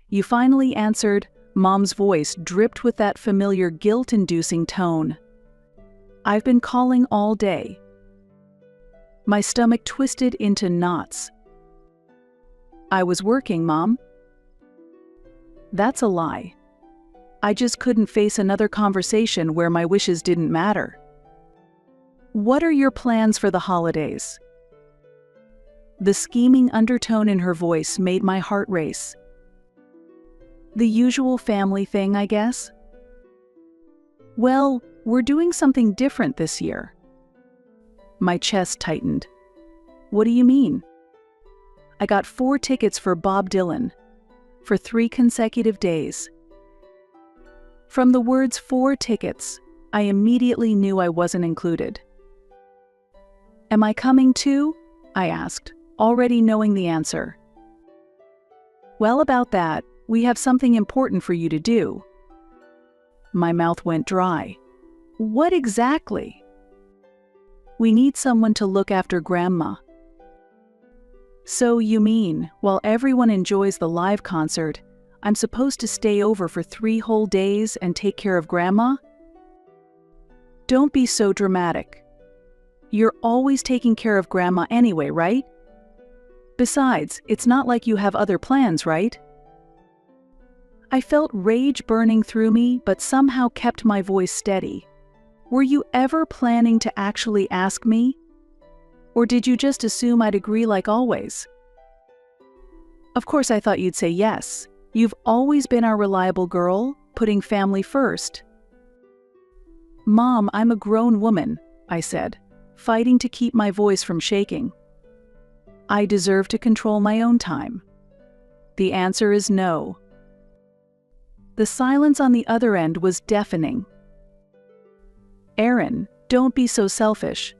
You finally answered. Mom's voice dripped with that familiar guilt-inducing tone. I've been calling all day. My stomach twisted into knots. I was working, Mom. That's a lie. I just couldn't face another conversation where my wishes didn't matter. What are your plans for the holidays? The scheming undertone in her voice made my heart race. The usual family thing, I guess? Well, we're doing something different this year. My chest tightened. What do you mean? I got 4 tickets for Bob Dylan, for 3 consecutive days. From the words 4 tickets, I immediately knew I wasn't included. Am I coming too? I asked, already knowing the answer. Well, about that, we have something important for you to do. My mouth went dry. What exactly? We need someone to look after Grandma. So you mean, while everyone enjoys the live concert, I'm supposed to stay over for 3 whole days and take care of Grandma? Don't be so dramatic. You're always taking care of Grandma anyway, right? Besides, it's not like you have other plans, right? I felt rage burning through me, but somehow kept my voice steady. Were you ever planning to actually ask me? Or did you just assume I'd agree like always? Of course I thought you'd say yes. You've always been our reliable girl, putting family first. Mom, I'm a grown woman, I said, fighting to keep my voice from shaking. I deserve to control my own time. The answer is no. The silence on the other end was deafening. Erin, don't be so selfish.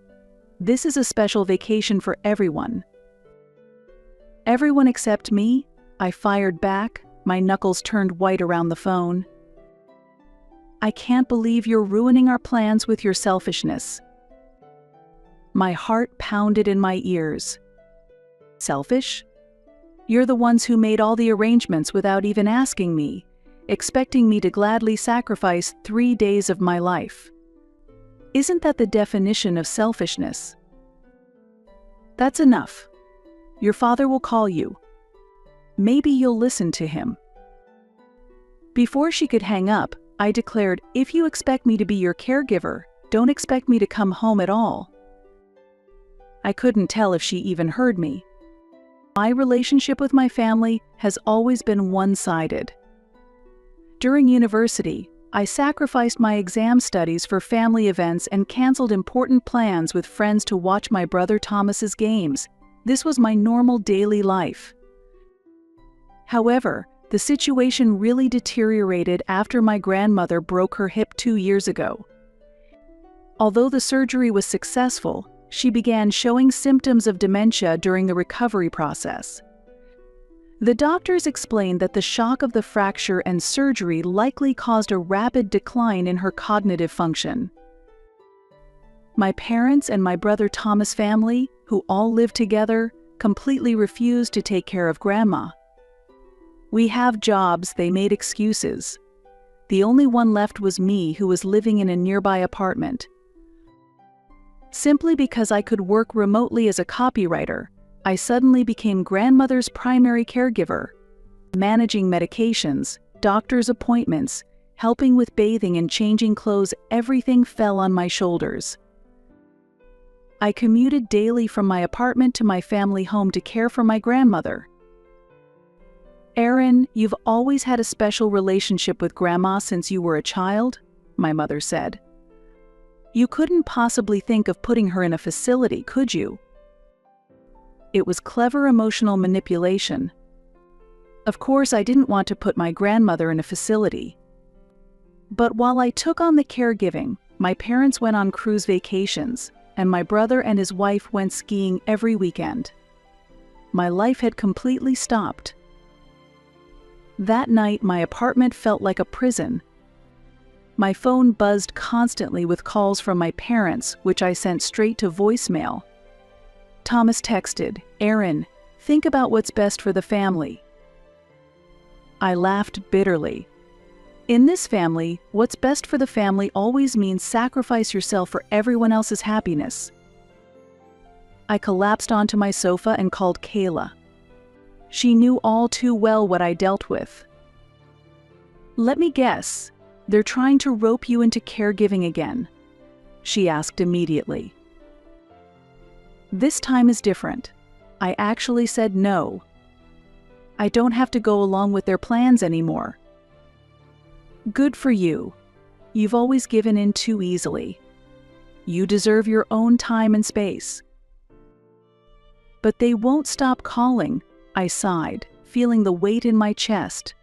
This is a special vacation for everyone. Everyone except me? I fired back, my knuckles turned white around the phone. I can't believe you're ruining our plans with your selfishness. My heart pounded in my ears. Selfish? You're the ones who made all the arrangements without even asking me, expecting me to gladly sacrifice 3 days of my life. Isn't that the definition of selfishness? That's enough. Your father will call you. Maybe you'll listen to him. Before she could hang up, I declared, if you expect me to be your caregiver, don't expect me to come home at all. I couldn't tell if she even heard me. My relationship with my family has always been one-sided. During university, I sacrificed my exam studies for family events and canceled important plans with friends to watch my brother Thomas's games. This was my normal daily life. However, the situation really deteriorated after my grandmother broke her hip 2 years ago. Although the surgery was successful, she began showing symptoms of dementia during the recovery process. The doctors explained that the shock of the fracture and surgery likely caused a rapid decline in her cognitive function. My parents and my brother Thomas' family, who all lived together, completely refused to take care of Grandma. We have jobs, they made excuses. The only one left was me, who was living in a nearby apartment. Simply because I could work remotely as a copywriter, I suddenly became Grandmother's primary caregiver, managing medications, doctor's appointments, helping with bathing and changing clothes. Everything fell on my shoulders. I commuted daily from my apartment to my family home to care for my grandmother. Erin, you've always had a special relationship with Grandma since you were a child, my mother said. You couldn't possibly think of putting her in a facility, could you? It was clever emotional manipulation. Of course, I didn't want to put my grandmother in a facility. But while I took on the caregiving, my parents went on cruise vacations, and my brother and his wife went skiing every weekend. My life had completely stopped. That night, my apartment felt like a prison. My phone buzzed constantly with calls from my parents, which I sent straight to voicemail. Thomas texted, "Erin, think about what's best for the family." I laughed bitterly. In this family, what's best for the family always means sacrifice yourself for everyone else's happiness. I collapsed onto my sofa and called Kayla. She knew all too well what I dealt with. "Let me guess, they're trying to rope you into caregiving again?" she asked immediately. This time is different. I actually said no. I don't have to go along with their plans anymore. Good for you. You've always given in too easily. You deserve your own time and space. But they won't stop calling, I sighed, feeling the weight in my chest.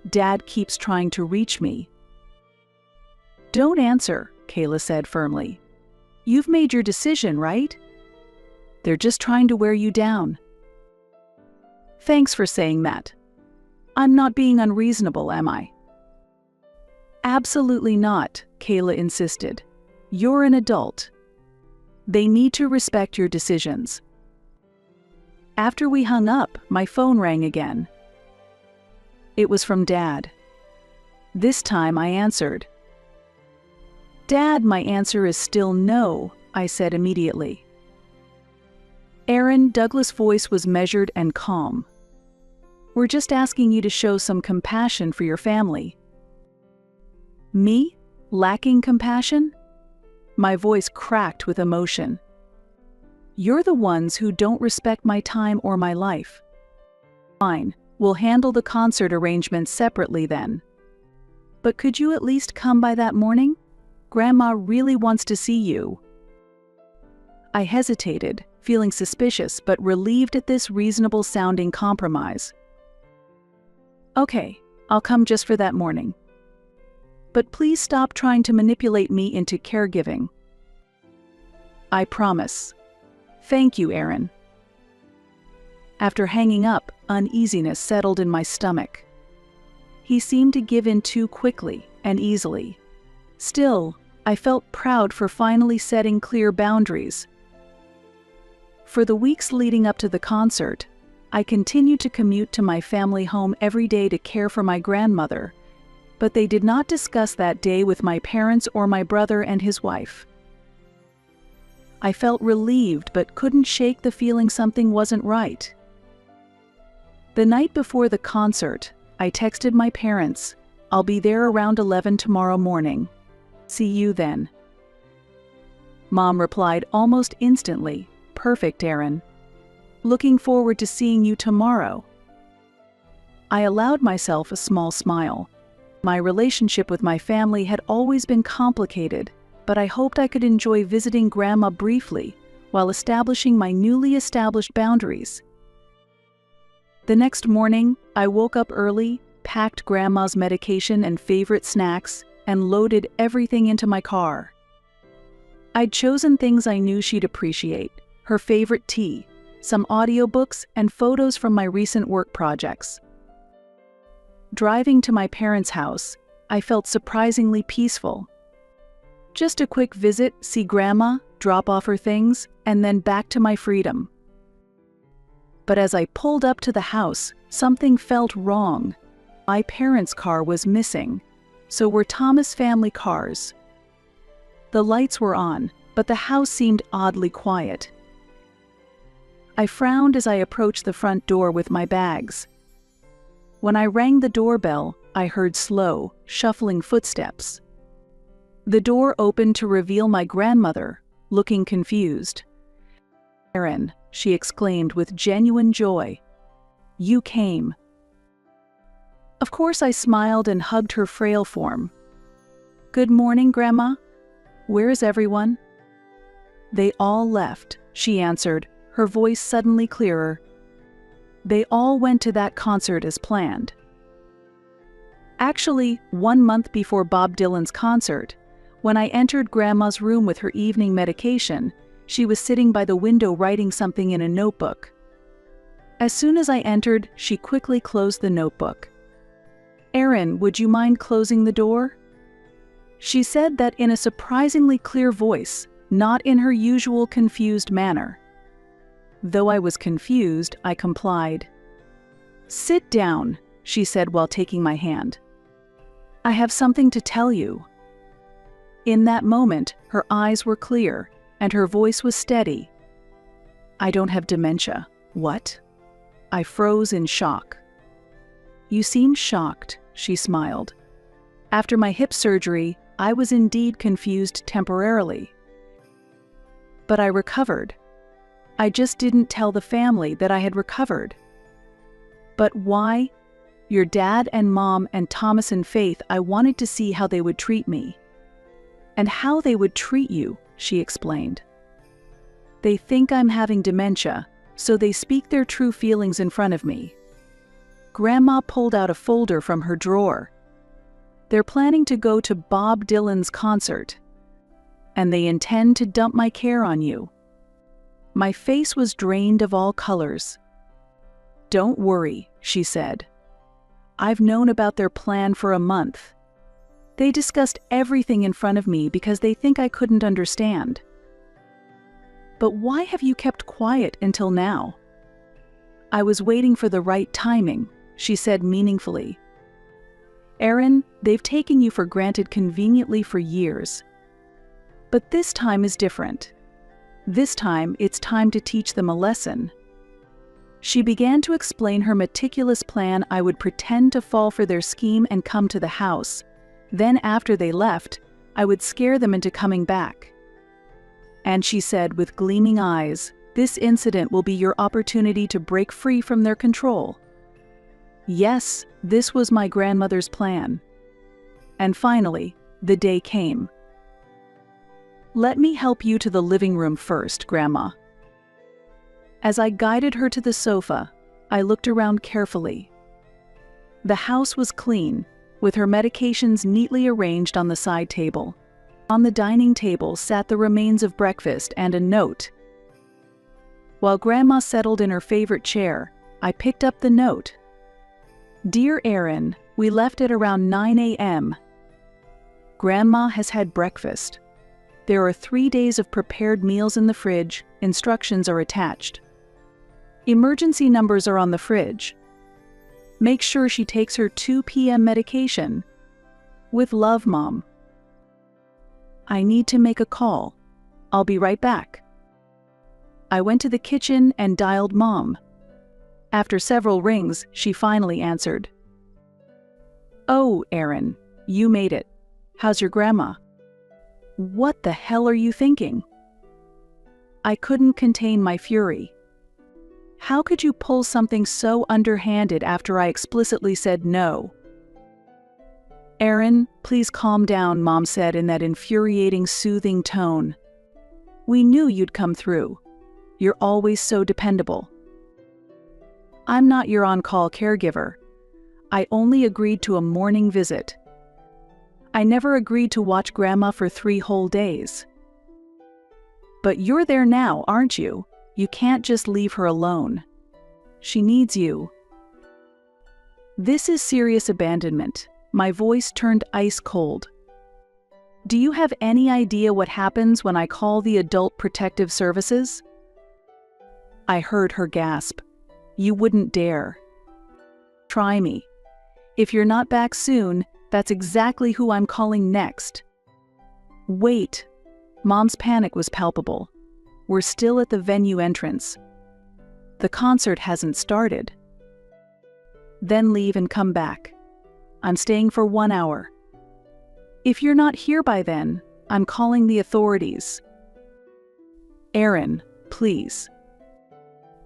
Dad keeps trying to reach me. Don't answer, Kayla said firmly. You've made your decision, right? They're just trying to wear you down. Thanks for saying that. I'm not being unreasonable, am I? Absolutely not, Kayla insisted. You're an adult. They need to respect your decisions. After we hung up, my phone rang again. It was from Dad. This time I answered. Dad, my answer is still no, I said immediately. Aaron, Douglas' voice was measured and calm. We're just asking you to show some compassion for your family. Me? Lacking compassion? My voice cracked with emotion. You're the ones who don't respect my time or my life. Fine, we'll handle the concert arrangements separately then. But could you at least come by that morning? Grandma really wants to see you. I hesitated, feeling suspicious but relieved at this reasonable-sounding compromise. Okay, I'll come just for that morning. But please stop trying to manipulate me into caregiving. I promise. Thank you, Aaron. After hanging up, uneasiness settled in my stomach. He seemed to give in too quickly and easily. Still, I felt proud for finally setting clear boundaries. For the weeks leading up to the concert, I continued to commute to my family home every day to care for my grandmother, but they did not discuss that day with my parents or my brother and his wife. I felt relieved but couldn't shake the feeling something wasn't right. The night before the concert, I texted my parents, "I'll be there around 11 tomorrow morning. See you then." Mom replied almost instantly, "Perfect, Aaron. Looking forward to seeing you tomorrow." I allowed myself a small smile. My relationship with my family had always been complicated, but I hoped I could enjoy visiting Grandma briefly while establishing my newly established boundaries. The next morning, I woke up early, packed Grandma's medication and favorite snacks, and loaded everything into my car. I'd chosen things I knew she'd appreciate: her favorite tea, some audiobooks, and photos from my recent work projects. Driving to my parents' house, I felt surprisingly peaceful. Just a quick visit, see Grandma, drop off her things, and then back to my freedom. But as I pulled up to the house, something felt wrong. My parents' car was missing. So were Thomas' family cars. The lights were on, but the house seemed oddly quiet. I frowned as I approached the front door with my bags. When I rang the doorbell, I heard slow, shuffling footsteps. The door opened to reveal my grandmother, looking confused. "Aaron," she exclaimed with genuine joy. "You came." Of course I smiled and hugged her frail form. "Good morning, Grandma. Where is everyone?" "They all left," she answered, her voice suddenly clearer. "They all went to that concert as planned." Actually, 1 month before Bob Dylan's concert, when I entered Grandma's room with her evening medication, she was sitting by the window writing something in a notebook. As soon as I entered, she quickly closed the notebook. "Aaron, would you mind closing the door?" She said that in a surprisingly clear voice, not in her usual confused manner. Though I was confused, I complied. "Sit down," she said while taking my hand. I have something to tell you. In that moment, her eyes were clear, and her voice was steady. I don't have dementia. What? I froze in shock. You seem shocked, she smiled. After my hip surgery, I was indeed confused temporarily. But I recovered. I just didn't tell the family that I had recovered. But why? Your dad and mom and Thomas and Faith, I wanted to see how they would treat me. And how they would treat you, she explained. They think I'm having dementia, so they speak their true feelings in front of me. Grandma pulled out a folder from her drawer. They're planning to go to Bob Dylan's concert, and they intend to dump my care on you. My face was drained of all colors. Don't worry, she said. I've known about their plan for a month. They discussed everything in front of me because they think I couldn't understand. But why have you kept quiet until now? I was waiting for the right timing, she said meaningfully. Aaron, they've taken you for granted conveniently for years. But this time is different. This time, it's time to teach them a lesson. She began to explain her meticulous plan. I would pretend to fall for their scheme and come to the house. Then after they left, I would scare them into coming back. And she said with gleaming eyes, this incident will be your opportunity to break free from their control. Yes, this was my grandmother's plan. And finally, the day came. Let me help you to the living room first, Grandma. As I guided her to the sofa, I looked around carefully. The house was clean, with her medications neatly arranged on the side table. On the dining table sat the remains of breakfast and a note. While Grandma settled in her favorite chair, I picked up the note. Dear Aaron, we left at around 9 a.m. Grandma has had breakfast. There are 3 days of prepared meals in the fridge. Instructions are attached. Emergency numbers are on the fridge. Make sure she takes her 2 p.m. medication. With love, Mom. I need to make a call. I'll be right back. I went to the kitchen and dialed Mom. After several rings, she finally answered. Oh, Aaron, you made it. How's your grandma? What the hell are you thinking? I couldn't contain my fury. How could you pull something so underhanded after I explicitly said no? Aaron, please calm down, Mom said in that infuriating, soothing tone. We knew you'd come through. You're always so dependable. I'm not your on-call caregiver. I only agreed to a morning visit. I never agreed to watch Grandma for 3 whole days. But you're there now, aren't you? You can't just leave her alone. She needs you. This is serious abandonment. My voice turned ice cold. Do you have any idea what happens when I call the Adult Protective Services? I heard her gasp. You wouldn't dare. Try me. If you're not back soon, that's exactly who I'm calling next. Wait. Mom's panic was palpable. We're still at the venue entrance. The concert hasn't started. Then leave and come back. I'm staying for 1 hour. If you're not here by then, I'm calling the authorities. Aaron, please.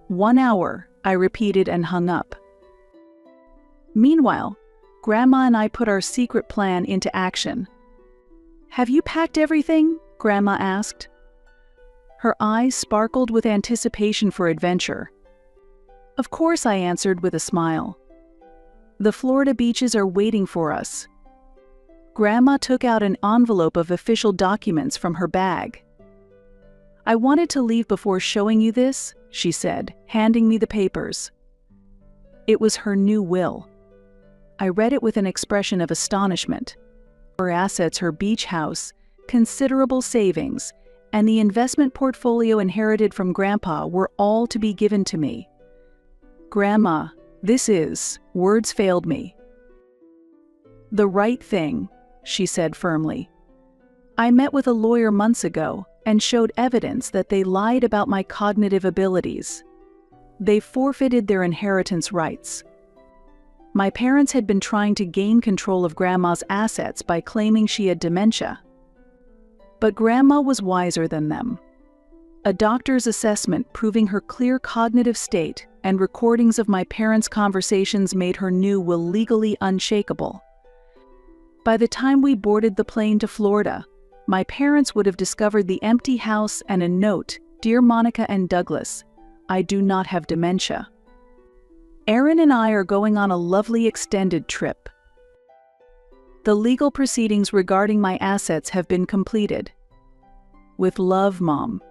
1 hour, I repeated and hung up. Meanwhile, Grandma and I put our secret plan into action. Have you packed everything? Grandma asked. Her eyes sparkled with anticipation for adventure. Of course, I answered with a smile. The Florida beaches are waiting for us. Grandma took out an envelope of official documents from her bag. I wanted to leave before showing you this, she said, handing me the papers. It was her new will. I read it with an expression of astonishment. Her assets, her beach house, considerable savings, and the investment portfolio inherited from Grandpa were all to be given to me. Grandma, Words failed me. The right thing, she said firmly. I met with a lawyer months ago and showed evidence that they lied about my cognitive abilities. They forfeited their inheritance rights. My parents had been trying to gain control of Grandma's assets by claiming she had dementia. But Grandma was wiser than them. A doctor's assessment proving her clear cognitive state and recordings of my parents' conversations made her new will legally unshakable. By the time we boarded the plane to Florida, my parents would have discovered the empty house and a note, "Dear Monica and Douglas, I do not have dementia. Aaron and I are going on a lovely extended trip. The legal proceedings regarding my assets have been completed. With love, Mom."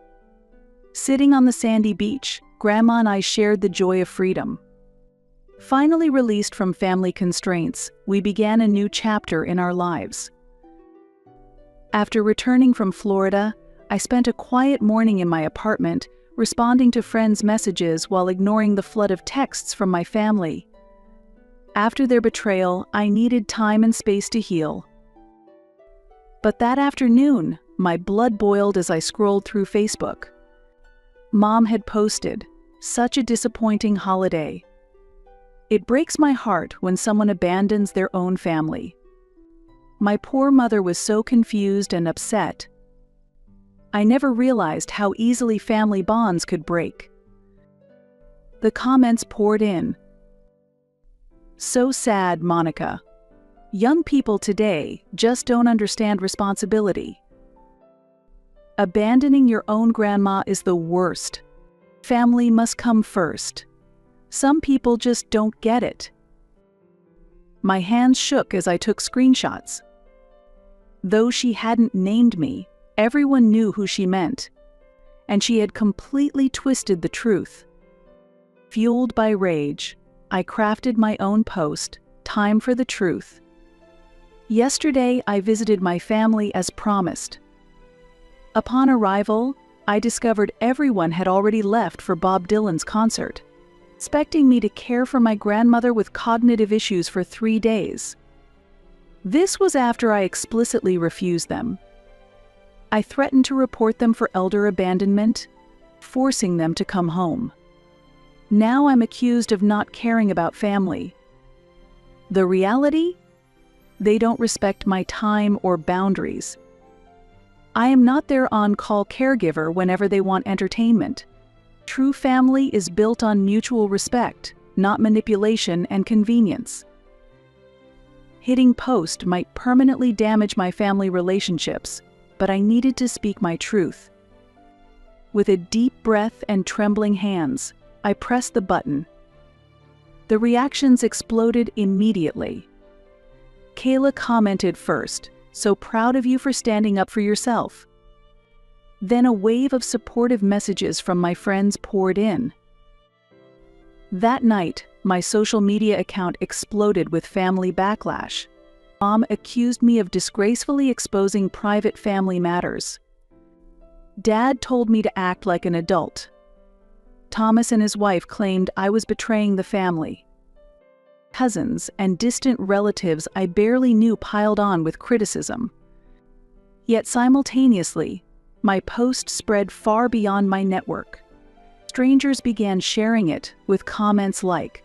Sitting on the sandy beach, Grandma and I shared the joy of freedom. Finally released from family constraints, we began a new chapter in our lives. After returning from Florida, I spent a quiet morning in my apartment, responding to friends' messages while ignoring the flood of texts from my family. After their betrayal, I needed time and space to heal. But that afternoon, my blood boiled as I scrolled through Facebook. Mom had posted, "Such a disappointing holiday." It breaks my heart when someone abandons their own family. My poor mother was so confused and upset. I never realized how easily family bonds could break. The comments poured in. "So sad, Monica. Young people today just don't understand responsibility. Abandoning your own grandma is the worst. Family must come first. Some people just don't get it." My hands shook as I took screenshots. Though she hadn't named me, everyone knew who she meant, and she had completely twisted the truth. Fueled by rage, I crafted my own post, "Time for the Truth." Yesterday, I visited my family as promised. Upon arrival, I discovered everyone had already left for Bob Dylan's concert, expecting me to care for my grandmother with cognitive issues for 3 days. This was after I explicitly refused them. I threatened to report them for elder abandonment, forcing them to come home. Now I'm accused of not caring about family. The reality? They don't respect my time or boundaries. I am not their on-call caregiver whenever they want entertainment. True family is built on mutual respect, not manipulation and convenience. Hitting post might permanently damage my family relationships, but I needed to speak my truth. With a deep breath and trembling hands, I pressed the button. The reactions exploded immediately. Kayla commented first, "So proud of you for standing up for yourself." Then a wave of supportive messages from my friends poured in. That night, my social media account exploded with family backlash. Mom accused me of disgracefully exposing private family matters. Dad told me to act like an adult. Thomas and his wife claimed I was betraying the family. Cousins and distant relatives I barely knew piled on with criticism. Yet simultaneously, my post spread far beyond my network. Strangers began sharing it with comments like,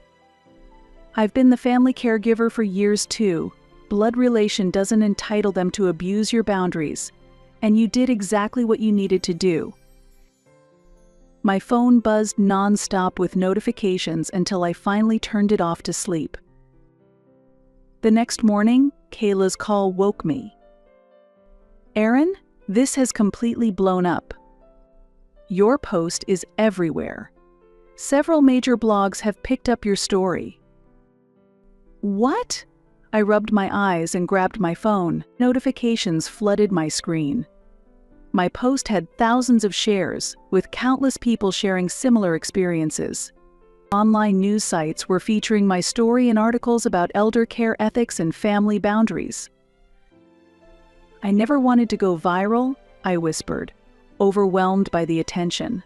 "I've been the family caregiver for years too. Blood relation doesn't entitle them to abuse your boundaries, and you did exactly what you needed to do." My phone buzzed non-stop with notifications until I finally turned it off to sleep. The next morning, Kayla's call woke me. "Aaron, this has completely blown up. Your post is everywhere. Several major blogs have picked up your story." "What?" I rubbed my eyes and grabbed my phone. Notifications flooded my screen. My post had thousands of shares, with countless people sharing similar experiences. Online news sites were featuring my story in articles about elder care ethics and family boundaries. "I never wanted to go viral," I whispered, overwhelmed by the attention.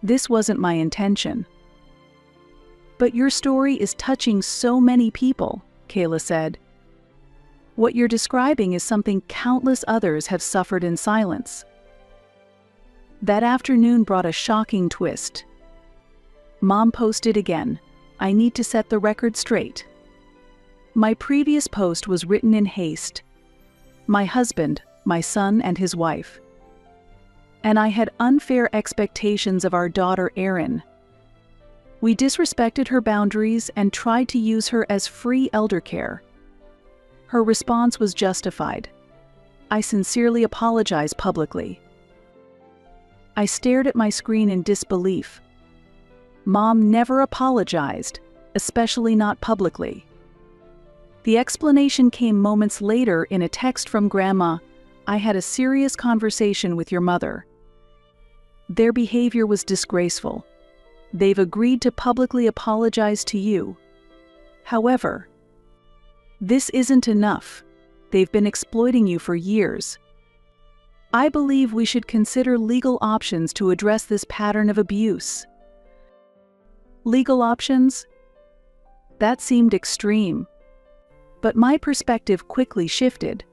"This wasn't my intention." But your story is touching so many people, Kayla said. What you're describing is something countless others have suffered in silence. That afternoon brought a shocking twist. Mom posted again, "I need to set the record straight." My previous post was written in haste. My husband, my son, and his wife. And I had unfair expectations of our daughter Erin. We disrespected her boundaries and tried to use her as free elder care. Her response was justified. I sincerely apologize publicly. I stared at my screen in disbelief. Mom never apologized, especially not publicly. The explanation came moments later in a text from Grandma. "I had a serious conversation with your mother. Their behavior was disgraceful. They've agreed to publicly apologize to you. However, this isn't enough. They've been exploiting you for years. I believe we should consider legal options to address this pattern of abuse." Legal options? That seemed extreme. But my perspective quickly shifted.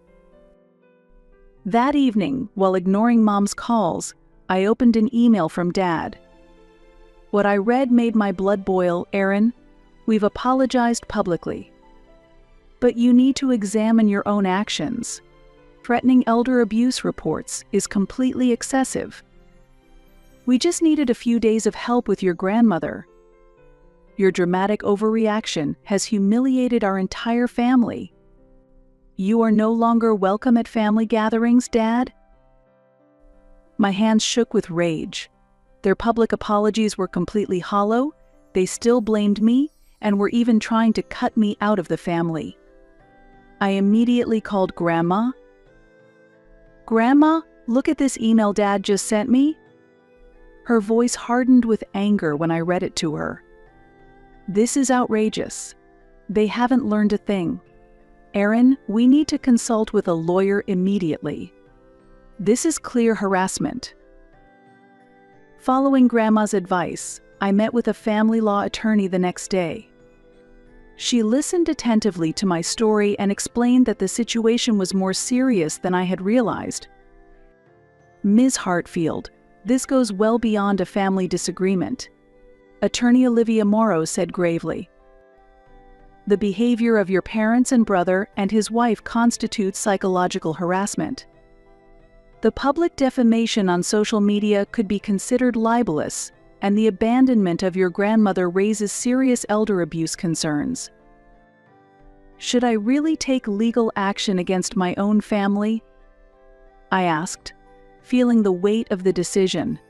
That evening, while ignoring Mom's calls, I opened an email from Dad. What I read made my blood boil. "Erin, we've apologized publicly. But you need to examine your own actions. Threatening elder abuse reports is completely excessive. We just needed a few days of help with your grandmother. Your dramatic overreaction has humiliated our entire family. You are no longer welcome at family gatherings, Dad." My hands shook with rage. Their public apologies were completely hollow. They still blamed me and were even trying to cut me out of the family. I immediately called Grandma. "Grandma, look at this email Dad just sent me." Her voice hardened with anger when I read it to her. "This is outrageous. They haven't learned a thing. Erin, we need to consult with a lawyer immediately. This is clear harassment." Following Grandma's advice, I met with a family law attorney the next day. She listened attentively to my story and explained that the situation was more serious than I had realized. "Ms. Hartfield, this goes well beyond a family disagreement," Attorney Olivia Morrow said gravely. "The behavior of your parents and brother and his wife constitutes psychological harassment. The public defamation on social media could be considered libelous, and the abandonment of your grandmother raises serious elder abuse concerns. Should I really take legal action against my own family?" I asked, feeling the weight of the decision.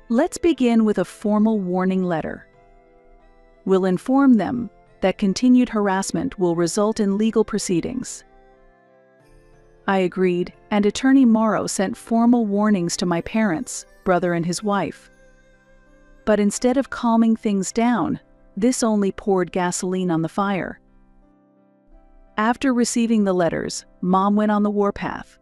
"Let's begin with a formal warning letter. We'll inform them that continued harassment will result in legal proceedings." I agreed, and Attorney Morrow sent formal warnings to my parents, brother and his wife. But instead of calming things down, this only poured gasoline on the fire. After receiving the letters, Mom went on the warpath.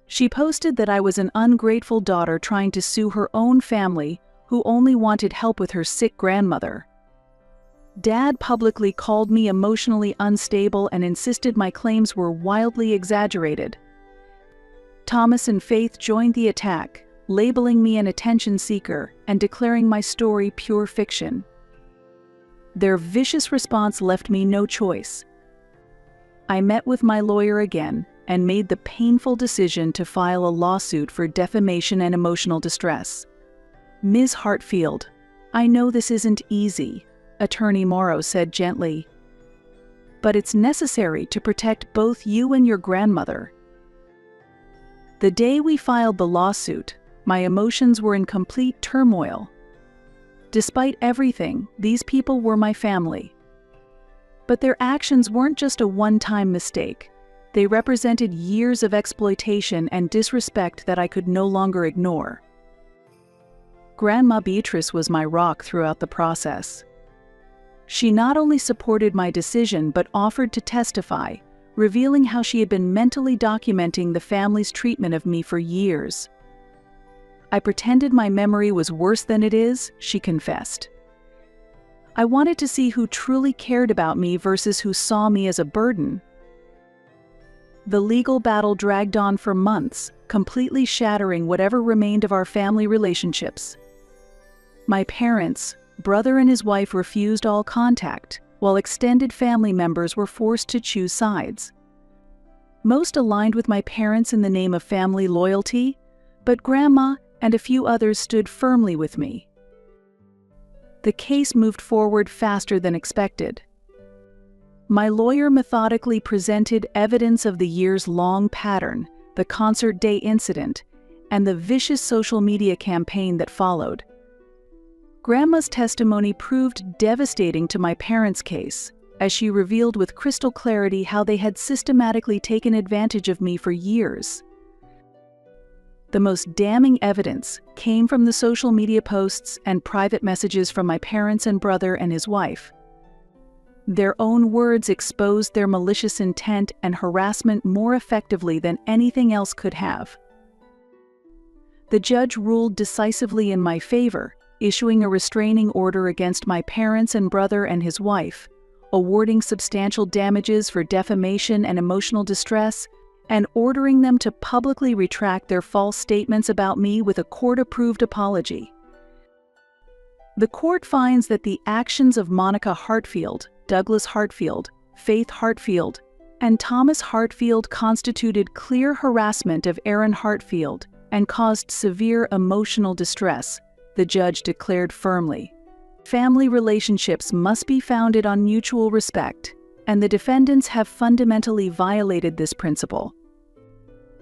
She posted that I was an ungrateful daughter trying to sue her own family who only wanted help with her sick grandmother. Dad publicly called me emotionally unstable and insisted my claims were wildly exaggerated. Thomas and Faith joined the attack, labeling me an attention seeker and declaring my story pure fiction. Their vicious response left me no choice. I met with my lawyer again and made the painful decision to file a lawsuit for defamation and emotional distress. "Ms. Hartfield, I know this isn't easy," Attorney Morrow said gently, "but it's necessary to protect both you and your grandmother." The day we filed the lawsuit, my emotions were in complete turmoil. Despite everything, these people were my family. But their actions weren't just a one-time mistake. They represented years of exploitation and disrespect that I could no longer ignore. Grandma Beatrice was my rock throughout the process. She not only supported my decision but offered to testify, revealing how she had been mentally documenting the family's treatment of me for years. "I pretended my memory was worse than it is," she confessed. I wanted to see who truly cared about me versus who saw me as a burden. The legal battle dragged on for months, completely shattering whatever remained of our family relationships. My parents, brother and his wife, refused all contact, while extended family members were forced to choose sides. Most aligned with my parents in the name of family loyalty, but Grandma and a few others stood firmly with me. The case moved forward faster than expected. My lawyer methodically presented evidence of the years-long pattern, the concert day incident, and the vicious social media campaign that followed. Grandma's testimony proved devastating to my parents' case, as she revealed with crystal clarity how they had systematically taken advantage of me for years. The most damning evidence came from the social media posts and private messages from my parents and brother and his wife. Their own words exposed their malicious intent and harassment more effectively than anything else could have. The judge ruled decisively in my favor, issuing a restraining order against my parents and brother and his wife, awarding substantial damages for defamation and emotional distress, and ordering them to publicly retract their false statements about me with a court-approved apology. The court finds that the actions of Monica Hartfield, Douglas Hartfield, Faith Hartfield, and Thomas Hartfield constituted clear harassment of Aaron Hartfield and caused severe emotional distress, the judge declared firmly. Family relationships must be founded on mutual respect, and the defendants have fundamentally violated this principle.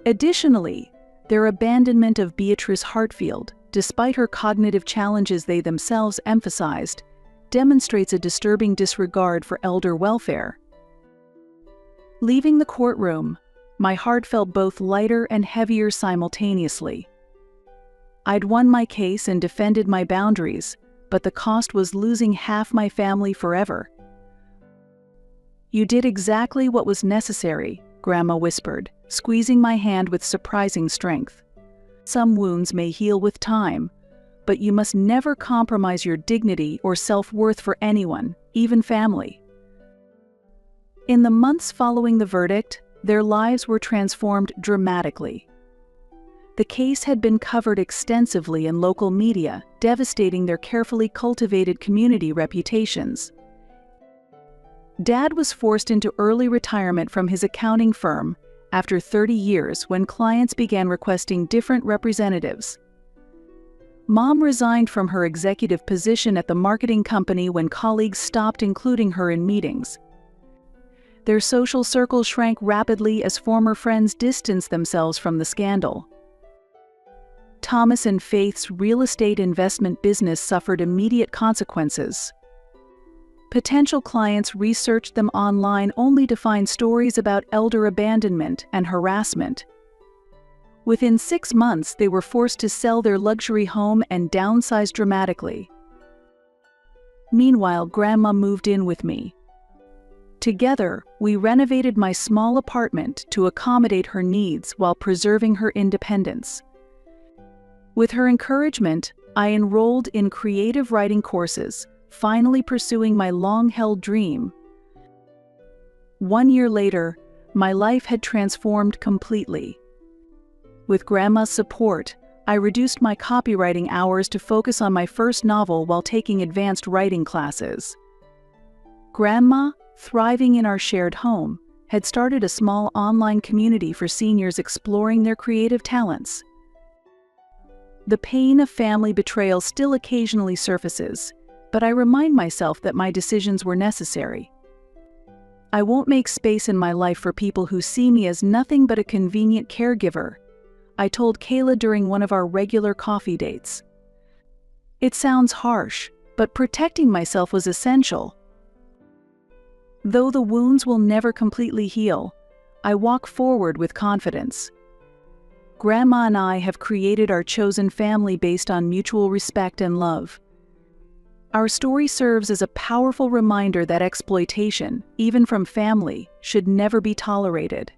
Additionally, their abandonment of Beatrice Hartfield, despite her cognitive challenges they themselves emphasized, demonstrates a disturbing disregard for elder welfare. Leaving the courtroom, my heart felt both lighter and heavier simultaneously. I'd won my case and defended my boundaries, but the cost was losing half my family forever. "You did exactly what was necessary," Grandma whispered, squeezing my hand with surprising strength. "Some wounds may heal with time, but you must never compromise your dignity or self-worth for anyone, even family." In the months following the verdict, their lives were transformed dramatically. The case had been covered extensively in local media, devastating their carefully cultivated community reputations. Dad was forced into early retirement from his accounting firm after 30 years when clients began requesting different representatives. Mom resigned from her executive position at the marketing company when colleagues stopped including her in meetings. Their social circle shrank rapidly as former friends distanced themselves from the scandal. Thomas and Faith's real estate investment business suffered immediate consequences. Potential clients researched them online only to find stories about elder abandonment and harassment. Within 6 months, they were forced to sell their luxury home and downsize dramatically. Meanwhile, Grandma moved in with me. Together, we renovated my small apartment to accommodate her needs while preserving her independence. With her encouragement, I enrolled in creative writing courses, finally pursuing my long-held dream. 1 year later, my life had transformed completely. With Grandma's support, I reduced my copywriting hours to focus on my first novel while taking advanced writing classes. Grandma, thriving in our shared home, had started a small online community for seniors exploring their creative talents. The pain of family betrayal still occasionally surfaces, but I remind myself that my decisions were necessary. I won't make space in my life for people who see me as nothing but a convenient caregiver, I told Kayla during one of our regular coffee dates. It sounds harsh, but protecting myself was essential. Though the wounds will never completely heal, I walk forward with confidence. Grandma and I have created our chosen family based on mutual respect and love. Our story serves as a powerful reminder that exploitation, even from family, should never be tolerated.